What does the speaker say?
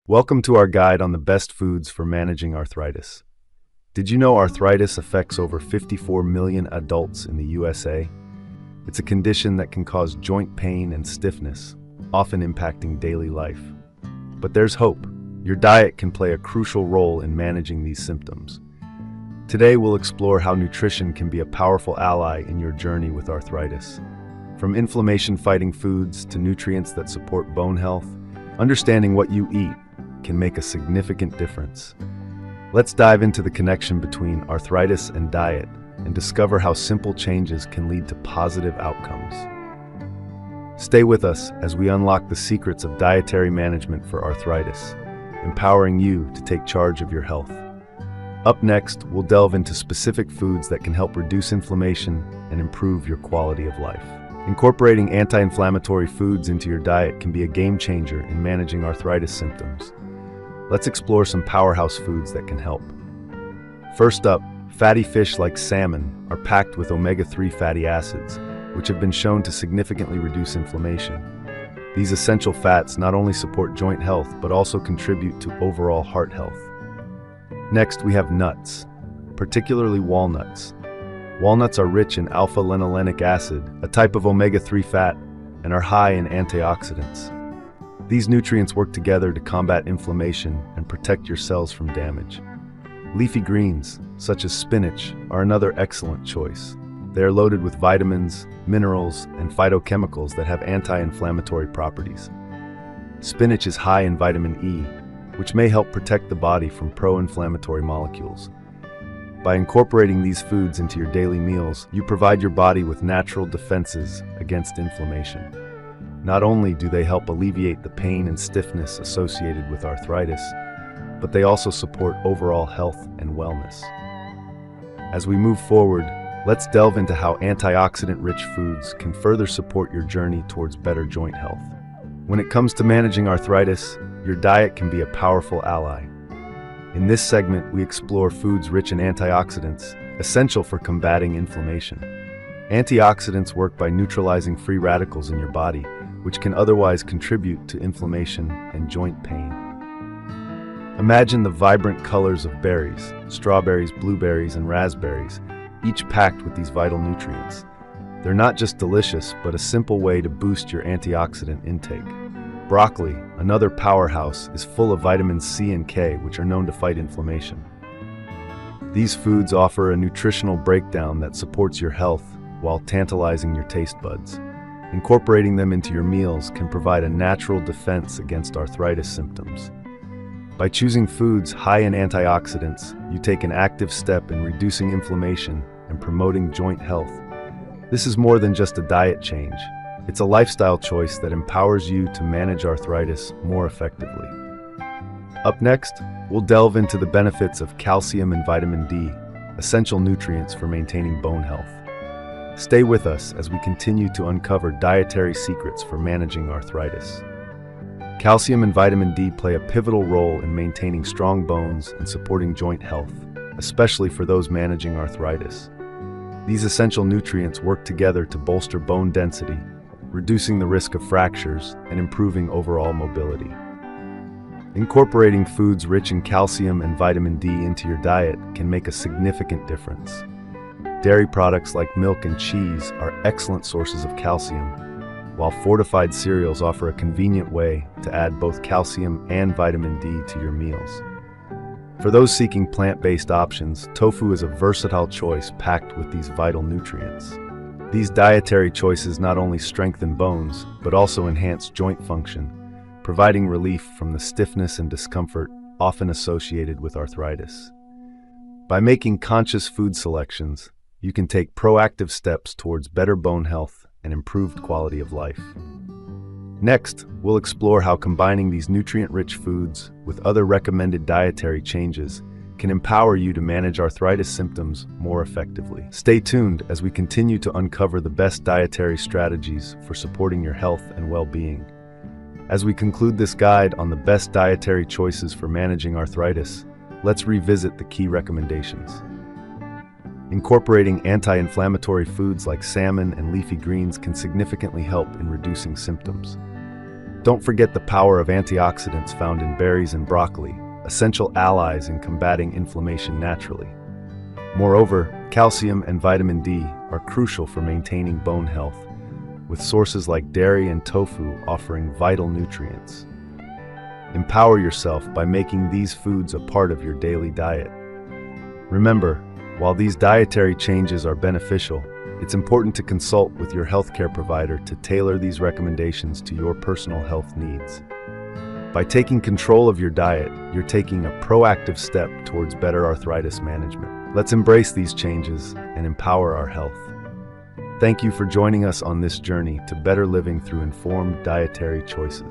Welcome to our guide on the best foods for managing arthritis. Did you know arthritis affects over 54 million adults in the USA? It's a condition that can cause joint pain and stiffness, often impacting daily life. But there's hope. Your diet can play a crucial role in managing these symptoms. Today we'll explore how nutrition can be a powerful ally in your journey with arthritis. From inflammation-fighting foods to nutrients that support bone health, understanding what you eat can make a significant difference. Let's dive into the connection between arthritis and diet and discover how simple changes can lead to positive outcomes. Stay with us as we unlock the secrets of dietary management for arthritis, empowering you to take charge of your health. Up next, we'll delve into specific foods that can help reduce inflammation and improve your quality of life. Incorporating anti-inflammatory foods into your diet can be a game changer in managing arthritis symptoms. Let's explore some powerhouse foods that can help. First up, fatty fish like salmon are packed with omega-3 fatty acids, which have been shown to significantly reduce inflammation. These essential fats not only support joint health, but also contribute to overall heart health. Next, we have nuts, particularly walnuts. Walnuts are rich in alpha-linolenic acid, a type of omega-3 fat, and are high in antioxidants. These nutrients work together to combat inflammation and protect your cells from damage. Leafy greens, such as spinach, are another excellent choice. They are loaded with vitamins, minerals, and phytochemicals that have anti-inflammatory properties. Spinach is high in vitamin E, which may help protect the body from pro-inflammatory molecules. By incorporating these foods into your daily meals, you provide your body with natural defenses against inflammation. Not only do they help alleviate the pain and stiffness associated with arthritis, but they also support overall health and wellness. As we move forward, let's delve into how antioxidant-rich foods can further support your journey towards better joint health. When it comes to managing arthritis, your diet can be a powerful ally. In this segment, we explore foods rich in antioxidants, essential for combating inflammation. Antioxidants work by neutralizing free radicals in your body, which can otherwise contribute to inflammation and joint pain. Imagine the vibrant colors of berries, strawberries, blueberries, and raspberries, each packed with these vital nutrients. They're not just delicious, but a simple way to boost your antioxidant intake. Broccoli, another powerhouse, is full of vitamins C and K, which are known to fight inflammation. These foods offer a nutritional breakdown that supports your health while tantalizing your taste buds. Incorporating them into your meals can provide a natural defense against arthritis symptoms. By choosing foods high in antioxidants, you take an active step in reducing inflammation and promoting joint health. This is more than just a diet change. It's a lifestyle choice that empowers you to manage arthritis more effectively. Up next, we'll delve into the benefits of calcium and vitamin D, essential nutrients for maintaining bone health. Stay with us as we continue to uncover dietary secrets for managing arthritis. Calcium and vitamin D play a pivotal role in maintaining strong bones and supporting joint health, especially for those managing arthritis. These essential nutrients work together to bolster bone density, reducing the risk of fractures and improving overall mobility. Incorporating foods rich in calcium and vitamin D into your diet can make a significant difference. Dairy products like milk and cheese are excellent sources of calcium, while fortified cereals offer a convenient way to add both calcium and vitamin D to your meals. For those seeking plant-based options, tofu is a versatile choice packed with these vital nutrients. These dietary choices not only strengthen bones, but also enhance joint function, providing relief from the stiffness and discomfort often associated with arthritis. By making conscious food selections, you can take proactive steps towards better bone health and improved quality of life. Next, we'll explore how combining these nutrient-rich foods with other recommended dietary changes can empower you to manage arthritis symptoms more effectively. Stay tuned as we continue to uncover the best dietary strategies for supporting your health and well-being. As we conclude this guide on the best dietary choices for managing arthritis, let's revisit the key recommendations. Incorporating anti-inflammatory foods like salmon and leafy greens can significantly help in reducing symptoms. Don't forget the power of antioxidants found in berries and broccoli, essential allies in combating inflammation naturally. Moreover, calcium and vitamin D are crucial for maintaining bone health, with sources like dairy and tofu offering vital nutrients. Empower yourself by making these foods a part of your daily diet. Remember, while these dietary changes are beneficial, it's important to consult with your healthcare provider to tailor these recommendations to your personal health needs. By taking control of your diet, you're taking a proactive step towards better arthritis management. Let's embrace these changes and empower our health. Thank you for joining us on this journey to better living through informed dietary choices.